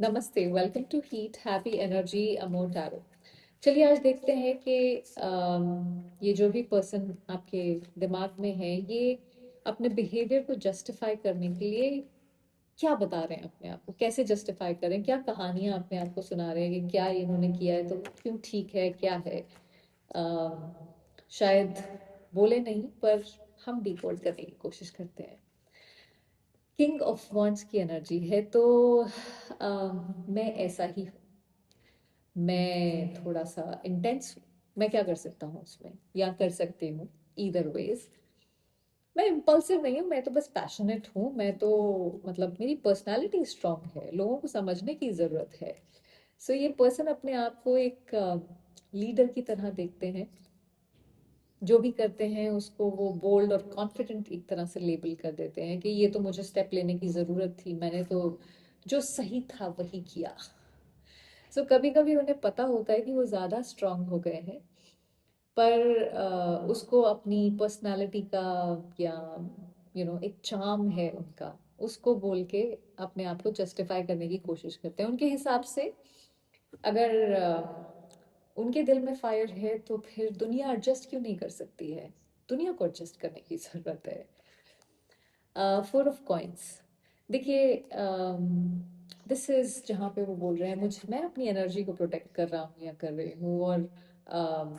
नमस्ते, welcome to heat happy energy amor tarot. चलिए आज देखते हैं कि ये जो भी पर्सन आपके दिमाग में है ये अपने बिहेवियर को जस्टिफाई करने के लिए क्या बता रहे हैं, अपने आप को कैसे जस्टिफाई करें, क्या कहानियां अपने आप को सुना रहे हैं कि क्या इन्होंने किया है तो क्यों ठीक है, क्या है। शायद बोले नहीं पर हम डिकोड करने की कोशिश करते हैं। किंग ऑफ वॉन्ड्स की एनर्जी है तो मैं ऐसा ही हूँ। मैं थोड़ा सा इंटेंस हूँ। मैं क्या कर सकता हूँ उसमें या कर सकती हूँ, ईदर वेज। मैं इम्पल्सिव नहीं हूँ, मैं तो बस पैशनेट हूँ। मैं तो मतलब मेरी पर्सनालिटी स्ट्रांग है, लोगों को समझने की ज़रूरत है। सो ये पर्सन अपने आप को एक लीडर की तरह देखते हैं। जो भी करते हैं उसको वो बोल्ड और कॉन्फिडेंट एक तरह से लेबल कर देते हैं कि ये तो मुझे स्टेप लेने की ज़रूरत थी, मैंने तो जो सही था वही किया। सो कभी कभी उन्हें पता होता है कि वो ज़्यादा स्ट्रांग हो गए हैं, पर उसको अपनी पर्सनालिटी का या एक चार्म है उनका, उसको बोल के अपने आप को जस्टिफाई करने की कोशिश करते हैं। उनके हिसाब से अगर उनके दिल में फायर है तो फिर दुनिया एडजस्ट क्यों नहीं कर सकती है। दुनिया को एडजस्ट करने की ज़रूरत है। Four of coins. देखिए, दिस इज जहाँ पे वो बोल रहे हैं मुझे, मैं अपनी एनर्जी को प्रोटेक्ट कर रहा हूँ या कर रही हूँ, और um,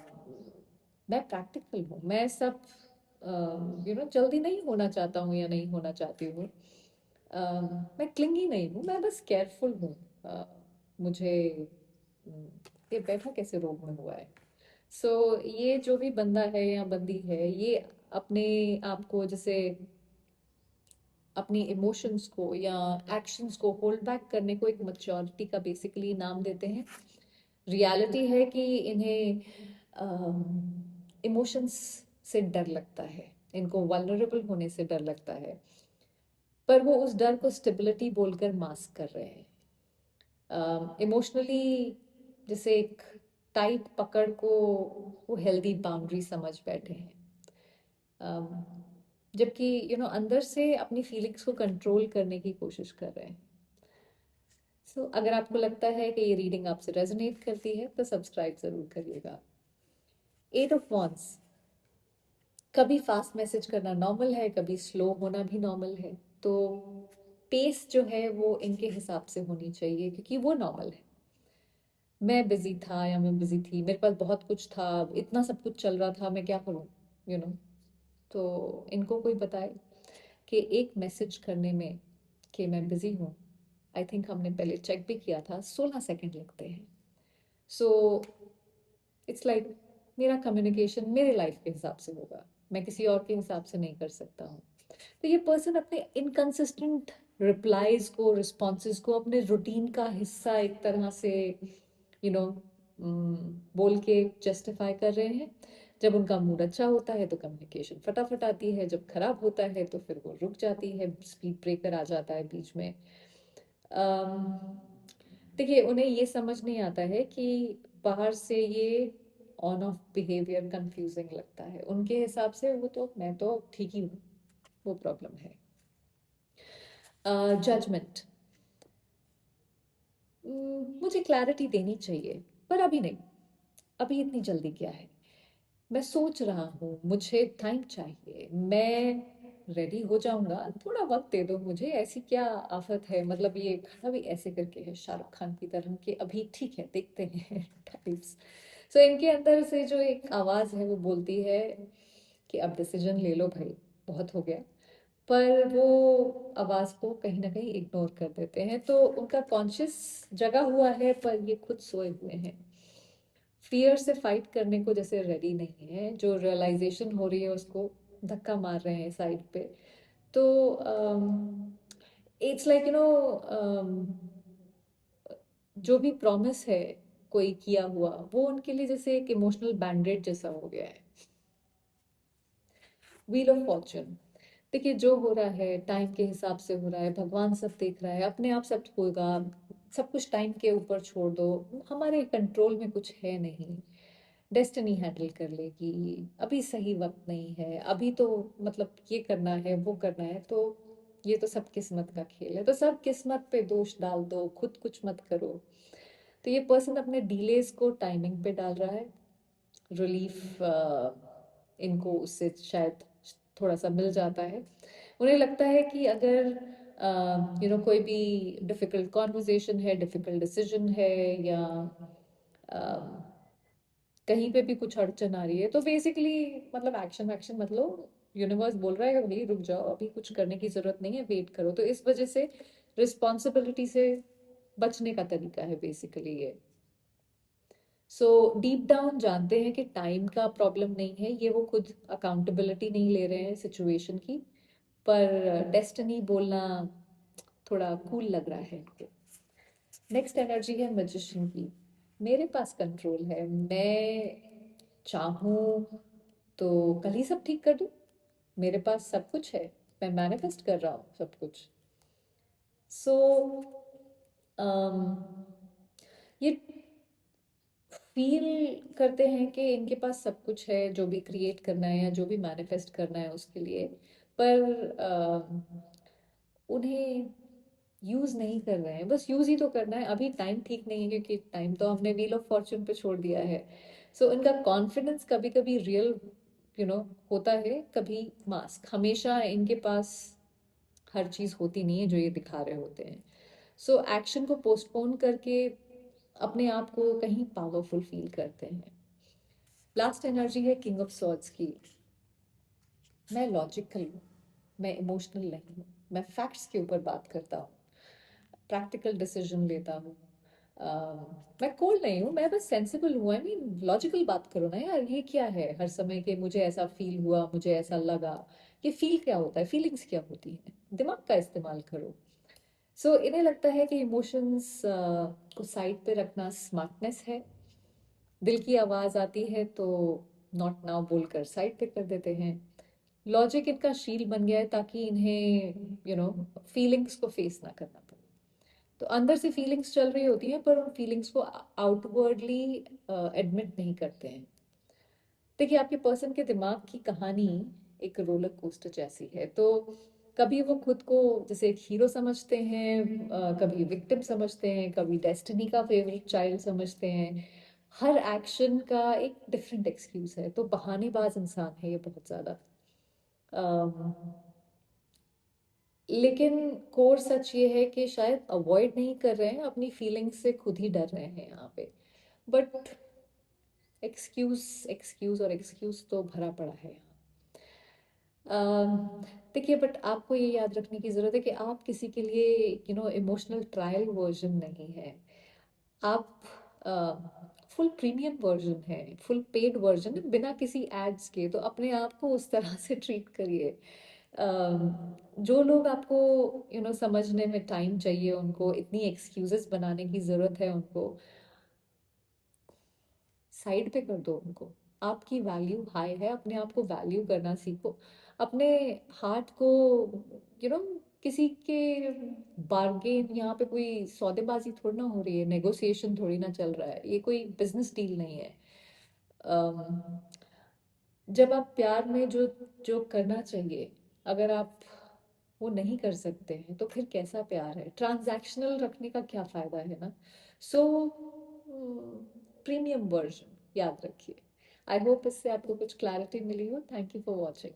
मैं प्रैक्टिकल हूँ। मैं सब जल्दी नहीं होना चाहता हूँ या नहीं होना चाहती हूँ। मैं क्लिंगी नहीं हूँ, मैं बस केयरफुल हूँ। मुझे ये बैठा कैसे रोग में हुआ है। सो ये जो भी बंदा है या बंदी है, ये अपने आप को जैसे अपनी इमोशंस को या एक्शंस को होल्ड बैक करने को एक मैच्योरिटी का बेसिकली नाम देते हैं। रियलिटी है कि इन्हें इमोशंस से डर लगता है, इनको वल्नरेबल होने से डर लगता है, पर वो उस डर को स्टेबिलिटी बोलकर मास्क कर रहे हैं। इमोशनली जैसे एक टाइट पकड़ को वो हेल्दी बाउंड्री समझ बैठे हैं। जबकि अंदर से अपनी फीलिंग्स को कंट्रोल करने की कोशिश कर रहे हैं। सो अगर आपको लगता है कि ये रीडिंग आपसे रेजोनेट करती है तो सब्सक्राइब ज़रूर करिएगा। एट ऑफ वॉन्स। कभी फास्ट मैसेज करना नॉर्मल है, कभी स्लो होना भी नॉर्मल है। तो पेस जो है वो इनके हिसाब से होनी चाहिए क्योंकि वो नॉर्मल है। मैं बिजी था या मैं बिजी थी, मेरे पास बहुत कुछ था, इतना सब कुछ चल रहा था, मैं क्या करूं। यू नो तो इनको कोई बताए कि एक मैसेज करने में कि मैं बिजी हूँ, आई थिंक हमने पहले चेक भी किया था, 16 सेकंड लगते हैं। सो इट्स लाइक मेरा कम्युनिकेशन मेरे लाइफ के हिसाब से होगा, मैं किसी और के हिसाब से नहीं कर सकता हूँ। तो ये पर्सन अपने इनकंसिस्टेंट रिप्लाईज को, रिस्पॉन्सेज को अपने रूटीन का हिस्सा एक तरह से यू नो बोल के जस्टिफाई कर रहे हैं। जब उनका मूड अच्छा होता है तो कम्युनिकेशन फटाफट आती है, जब खराब होता है तो फिर वो रुक जाती है, स्पीड ब्रेकर आ जाता है बीच में। अम, देखिए, उन्हें ये समझ नहीं आता है कि बाहर से ये ऑन ऑफ बिहेवियर कंफ्यूजिंग लगता है उनके हिसाब से। वो तो मैं तो ठीक ही हूँ, वो प्रॉब्लम है। जजमेंट। मुझे क्लैरिटी देनी चाहिए पर अभी नहीं, अभी इतनी जल्दी क्या है, मैं सोच रहा हूँ, मुझे टाइम चाहिए, मैं रेडी हो जाऊंगा, थोड़ा वक्त दे दो मुझे, ऐसी क्या आफत है। मतलब ये खड़ा भी ऐसे करके है शाहरुख खान की तरह कि अभी ठीक है देखते हैं टाइप्स। सो इनके अंदर से जो एक आवाज़ है वो बोलती है कि अब डिसीजन ले लो भाई, बहुत हो गया। पर वो आवाज़ को कहीं ना कहीं इग्नोर कर देते हैं, तो उनका कॉन्शियस जगा हुआ है पर ये खुद सोए हुए हैं। फियर से फाइट करने को जैसे रेडी नहीं है, जो रियलाइजेशन हो रही है उसको धक्का मार रहे हैं साइड पे। तो इट्स लाइक जो भी प्रॉमिस है कोई किया हुआ, वो उनके लिए जैसे एक इमोशनल बैंडेड जैसा हो गया है। Wheel of Fortune. देखिए, जो हो रहा है टाइम के हिसाब से हो रहा है, भगवान सब देख रहा है, अपने आप सब होगा। सब कुछ टाइम के ऊपर छोड़ दो, हमारे कंट्रोल में कुछ है नहीं। डेस्टिनी हैंडल कर लेगी, अभी सही वक्त नहीं है, अभी तो मतलब ये करना है वो करना है। तो ये तो सब किस्मत का खेल है, तो सब किस्मत पे दोष डाल दो, खुद कुछ मत करो। तो ये पर्सन अपने डिलेस को टाइमिंग पे डाल रहा है। रिलीफ इनको उससे शायद थोड़ा सा मिल जाता है। उन्हें लगता है कि अगर कोई भी डिफिकल्ट कॉन्वर्जेशन है, डिफिकल्ट डिसीजन है, या कहीं पे भी कुछ अड़चन आ रही है, तो बेसिकली मतलब एक्शन एक्शन मतलब यूनिवर्स बोल रहा है कि भाई रुक जाओ, अभी कुछ करने की जरूरत नहीं है, वेट करो। तो इस वजह से रिस्पॉन्सिबिलिटी से बचने का तरीका है बेसिकली ये। सो डीप डाउन जानते हैं कि टाइम का प्रॉब्लम नहीं है, ये वो खुद अकाउंटेबिलिटी नहीं ले रहे हैं सिचुएशन की, पर डेस्टिनी बोलना थोड़ा कूल लग रहा है इनको। नेक्स्ट एनर्जी है मैजिशियन की। मेरे पास कंट्रोल है, मैं चाहूँ तो कल ही सब ठीक कर दूँ। मेरे पास सब कुछ है, मैं मैनिफेस्ट कर रहा हूँ सब कुछ। सो ये फील करते हैं कि इनके पास सब कुछ है, जो भी क्रिएट करना है या जो भी मैनिफेस्ट करना है उसके लिए, पर उन्हें यूज नहीं कर रहे हैं। बस यूज ही तो करना है, अभी टाइम ठीक नहीं है क्योंकि टाइम तो हमने व्हील ऑफ फॉर्च्यून पे छोड़ दिया है। सो इनका कॉन्फिडेंस कभी कभी रियल यू नो होता है, कभी मास्क। हमेशा इनके पास हर चीज होती नहीं है जो ये दिखा रहे होते हैं। सो एक्शन को पोस्टपोन करके अपने आप को कहीं पावरफुल फील करते हैं। लास्ट एनर्जी है किंग ऑफ सॉर्ड्स की। मैं लॉजिकल हूँ, मैं इमोशनल नहीं हूँ, मैं फैक्ट्स के ऊपर बात करता हूँ, प्रैक्टिकल डिसीजन लेता हूँ। मैं कोल्ड नहीं हूँ, मैं बस सेंसिबल हूँ। आई मीन लॉजिकल बात करो ना यार, ये क्या है हर समय के मुझे ऐसा फील हुआ, मुझे ऐसा लगा। ये फील क्या होता है, फीलिंग्स क्या होती हैं, दिमाग का इस्तेमाल करो। सो इन्हें लगता है कि इमोशंस को साइड पे रखना स्मार्टनेस है। दिल की आवाज आती है तो नॉट नाउ बोलकर साइड पे कर देते हैं। लॉजिक इनका शील्ड बन गया है ताकि इन्हें फीलिंग्स को फेस ना करना पड़े। तो अंदर से फीलिंग्स चल रही होती हैं, पर उन फीलिंग्स को आउटवर्डली एडमिट नहीं करते हैं। देखिए, आपके पर्सन के दिमाग की कहानी एक रोलर कोस्टर जैसी है। तो कभी वो खुद को जैसे एक हीरो समझते हैं, कभी विक्टिम समझते हैं, कभी डेस्टिनी का फेवरेट चाइल्ड समझते हैं। हर एक्शन का एक डिफरेंट एक्सक्यूज है, तो बहानेबाज इंसान है ये बहुत ज्यादा। अम, लेकिन कोर सच ये है कि शायद अवॉइड नहीं कर रहे हैं, अपनी फीलिंग्स से खुद ही डर रहे हैं यहाँ पे। बट एक्सक्यूज एक्सक्यूज और एक्सक्यूज तो भरा पड़ा है यहाँ। देखिए, बट आपको ये याद रखने की ज़रूरत है कि आप किसी के लिए इमोशनल ट्रायल वर्जन नहीं है। आप फुल प्रीमियम वर्जन है, फुल पेड वर्जन है, बिना किसी एड्स के। तो अपने आप को उस तरह से ट्रीट करिए। जो लोग आपको समझने में टाइम चाहिए, उनको इतनी एक्सक्यूजेस बनाने की ज़रूरत है, उनको साइड पे कर दो उनको। आपकी वैल्यू हाई है, अपने आप को वैल्यू करना सीखो। अपने हार्ट को यू नो किसी के बार्गेन, यहाँ पे कोई सौदेबाजी थोड़ी ना हो रही है, नेगोशिएशन थोड़ी ना चल रहा है, ये कोई बिजनेस डील नहीं है। अम, जब आप प्यार में जो जो करना चाहिए, अगर आप वो नहीं कर सकते हैं तो फिर कैसा प्यार है? ट्रांजैक्शनल रखने का क्या फायदा है ना। सो प्रीमियम वर्जन याद रखिए। आई होप इससे आपको कुछ क्लैरिटी मिली हो। Thank you for watching.